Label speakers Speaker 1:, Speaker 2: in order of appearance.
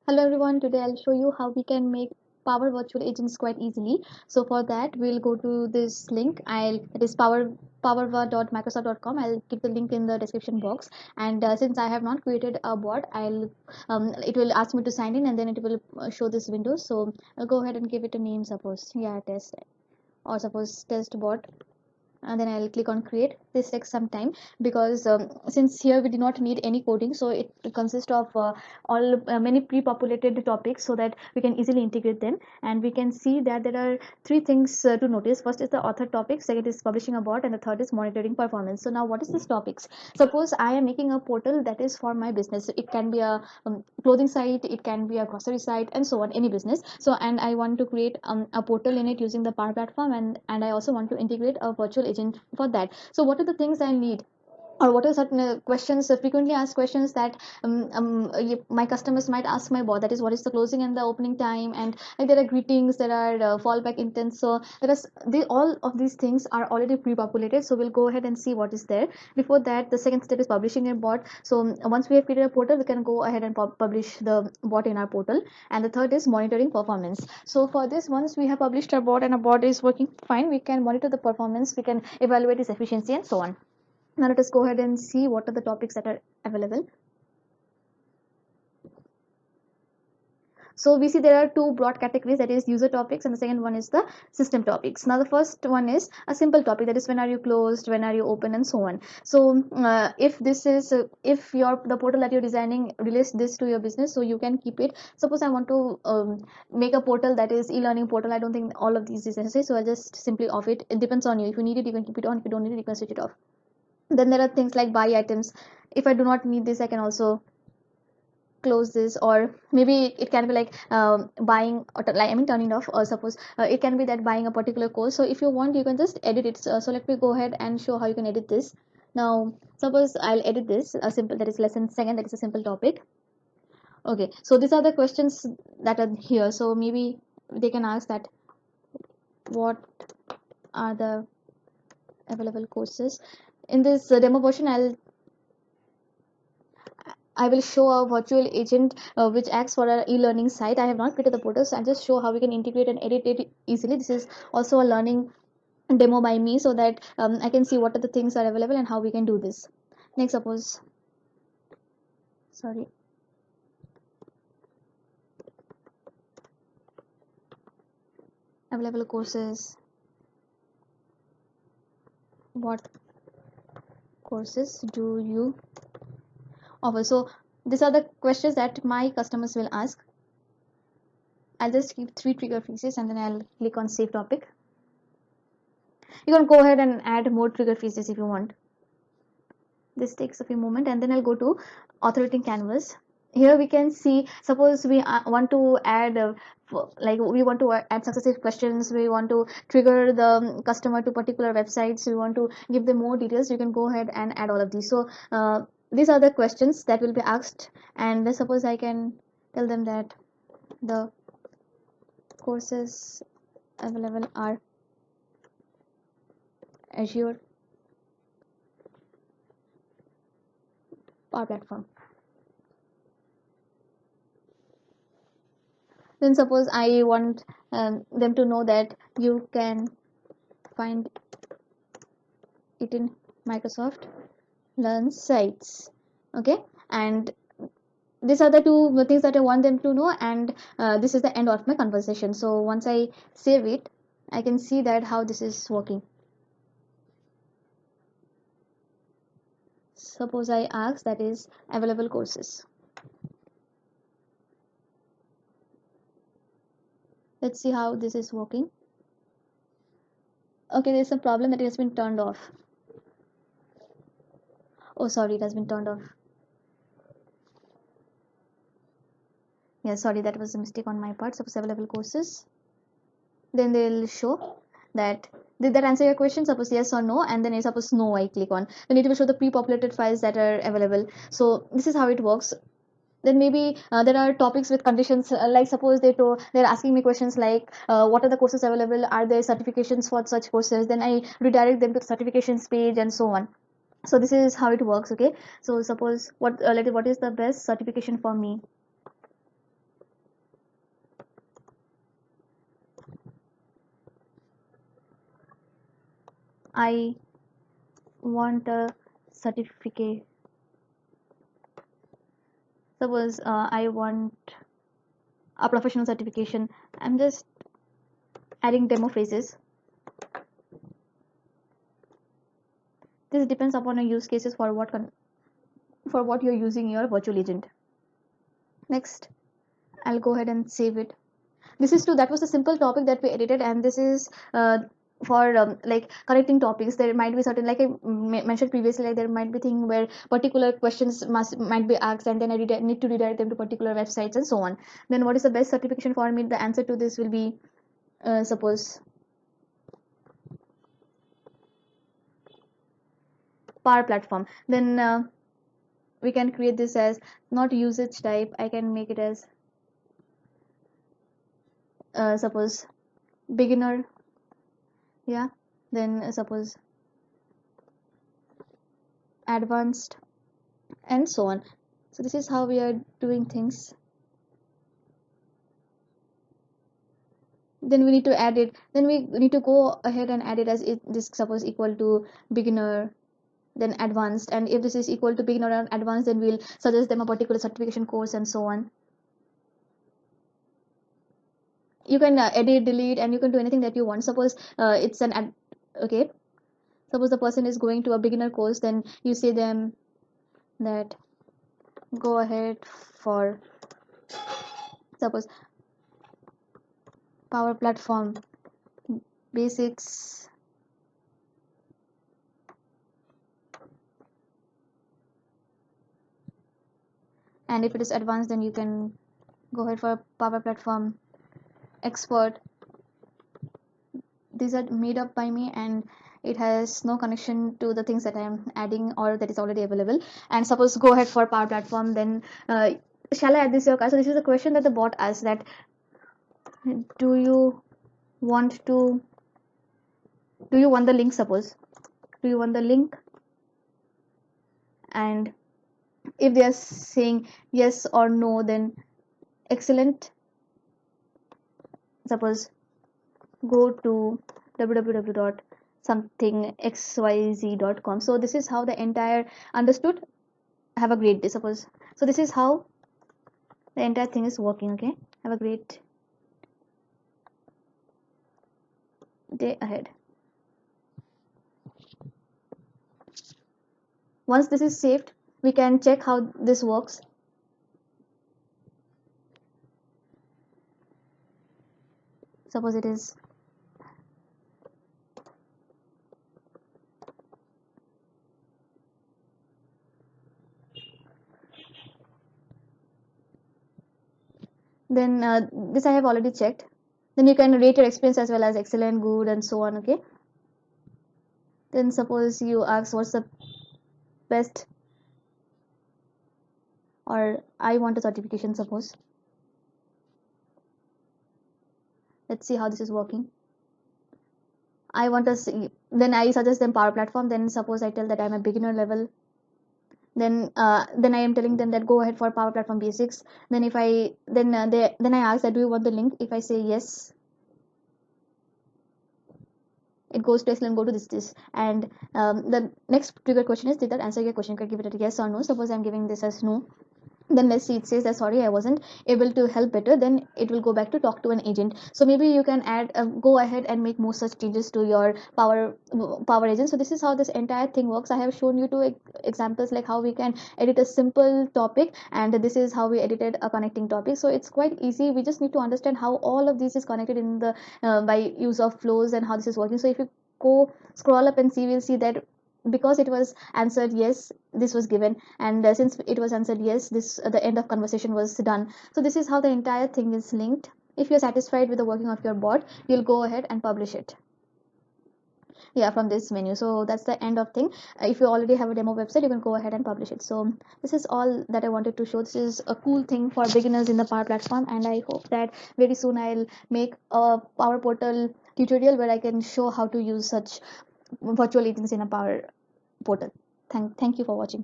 Speaker 1: Hello everyone, today I'll show you how we can make Power Virtual Agents quite easily. So for that, we'll go to this link. It is powerva.microsoft.com. I'll keep the link in the description box. And since I have not created a bot, it will ask me to sign in and then it will show this window. So I'll go ahead and give it a name, suppose test, or suppose test bot, and then I'll click on create. This takes some time because since here we do not need any coding, so it consists of all many pre-populated topics so that we can easily integrate them. And we can see that there are three things to notice. First is the author topic, second is publishing a bot, and the third is monitoring performance. So now what is this topics? Suppose I am making a portal that is for my business. It can be a clothing site, it can be a grocery site, and so on, any business. So and I want to create a portal in it using the Power Platform, and I also want to integrate a virtual agent for that. So what are the things I need, or what are certain questions, frequently asked questions that my customers might ask my bot, that is what is the closing and the opening time, and like there are greetings, there are fallback intents. So all of these things are already pre-populated, so we'll go ahead and see what is there. Before that, the second step is publishing a bot. So once we have created a portal, we can go ahead and publish the bot in our portal. And the third is monitoring performance. So for this, once we have published our bot and our bot is working fine, we can monitor the performance, we can evaluate its efficiency and so on. Now let us go ahead and see what are the topics that are available. So we see there are two broad categories, that is user topics, and the second one is the system topics. Now the first one is a simple topic, that is when are you closed, when are you open, and so on. So if this is if your the portal that you're designing relates this to your business, so you can keep it. Suppose I want to make a portal that is e-learning portal. I don't think all of these is necessary, so I'll just simply off it. It depends on you. If you need it, you can keep it on. If you don't need it, you can switch it off. Then there are things like buy items. If I do not need this, I can also close this. Or maybe it can be like buying, or like I mean turning off, or suppose it can be that buying a particular course. So if you want, you can just edit it. So let me go ahead and show how you can edit this. Now suppose I'll edit this a simple, that is lesson second, that is a simple topic. Okay, so these are the questions that are here. So maybe they can ask that what are the available courses. In this demo version, I will show a virtual agent which acts for an e-learning site. I have not created the portal, so I'll just show how we can integrate and edit it easily. This is also a learning demo by me, so that I can see what are the things are available and how we can do this. Next, suppose, sorry, available courses. What courses do you offer? So these are the questions that my customers will ask. I'll just keep three trigger phrases and then I'll click on save topic. You can go ahead and add more trigger phrases if you want. This takes a few moments, and then I'll go to author rating canvas. Here we can see, suppose we want to add like we want to add successive questions, we want to trigger the customer to particular websites, we want to give them more details. You can go ahead and add all of these. So these are the questions that will be asked, and suppose I can tell them that the courses available are Azure Power Platform. Then suppose I want them to know that you can find it in Microsoft Learn sites. Okay, and these are the two things that I want them to know, and this is the end of my conversation. So once I save it, I can see that how this is working. Suppose I ask, that is available courses. Let's see how this is working. Okay, there's a problem that it has been turned off. Oh, sorry, it has been turned off. Yeah, sorry, that was a mistake on my part. Suppose available courses, then they'll show that did that answer your question. Suppose yes or no, and then I suppose no, I click on, then it will show the pre-populated files that are available. So this is how it works. Then maybe there are topics with conditions, like suppose they're asking me questions like what are the courses available, are there certifications for such courses, then I redirect them to the certifications page and so on. So this is how it works. Okay, so suppose what is the best certification for me. I want a certificate. Suppose I want a professional certification. I'm just adding demo phrases. This depends upon your use cases for what you're using your virtual agent. Next, I'll go ahead and save it. This is that was a simple topic that we edited, and this is for like connecting topics. There might be certain, like I mentioned previously, like there might be thing where particular questions might be asked, and then I need to redirect them to particular websites and so on. Then what is the best certification for me? The answer to this will be suppose Power Platform. Then we can create this as not usage type. I can make it as suppose beginner. Yeah. Then suppose advanced, and so on. So this is how we are doing things. Then we need to add it. Then we need to go ahead and add it as this suppose equal to beginner, then advanced, and if this is equal to beginner and advanced, then we'll suggest them a particular certification course and so on. You can edit, delete, and you can do anything that you want. Suppose it's an okay. Suppose the person is going to a beginner course, then you say them that go ahead for suppose Power Platform basics, and if it is advanced, then you can go ahead for Power Platform expert. These are made up by me, and it has no connection to the things that I am adding or that is already available. And suppose go ahead for Power Platform, then shall I add this to your cart? So this is the question that the bot asks, that do you want to do you want the link? Suppose, do you want the link? And if they are saying yes or no, then excellent. Suppose go to www.somethingxyz.com. So this is how the entire understood. Have a great day. Suppose, so this is how the entire thing is working. Okay, have a great day ahead. Once this is saved, we can check how this works. Suppose it is then this I have already checked. Then you can rate your experience as well as excellent, good, and so on. Okay, then suppose you ask what's the best, or I want a certification. Suppose, let's see how this is working. I want to see, then I suggest them Power Platform. Then suppose I tell that I'm a beginner level, then I am telling them that go ahead for Power Platform basics. Then if I then I ask that do you want the link? If I say yes, it goes to excellent, go to this, and the next trigger question is, did that answer your question? You can give it a yes or no. Suppose I'm giving this as no, then let's see, it says that sorry, I wasn't able to help better. Then it will go back to talk to an agent. So maybe you can add go ahead and make more such changes to your power agent. So this is how this entire thing works. I have shown you two examples, like how we can edit a simple topic, and this is how we edited a connecting topic. So it's quite easy. We just need to understand how all of this is connected in the by use of flows and how this is working. So if you go scroll up and see, we'll see that because it was answered yes, this was given, and since it was answered yes, this the end of conversation was done. So this is how the entire thing is linked. If you're satisfied with the working of your bot, you'll go ahead and publish it, yeah, from this menu. So that's the end of thing. If you already have a demo website, you can go ahead and publish it. So this is all that I wanted to show. This is a cool thing for beginners in the Power Platform, and I hope that very soon I'll make a Power Portal tutorial where I can show how to use such virtual agents in a Power Portal. Thank you for watching.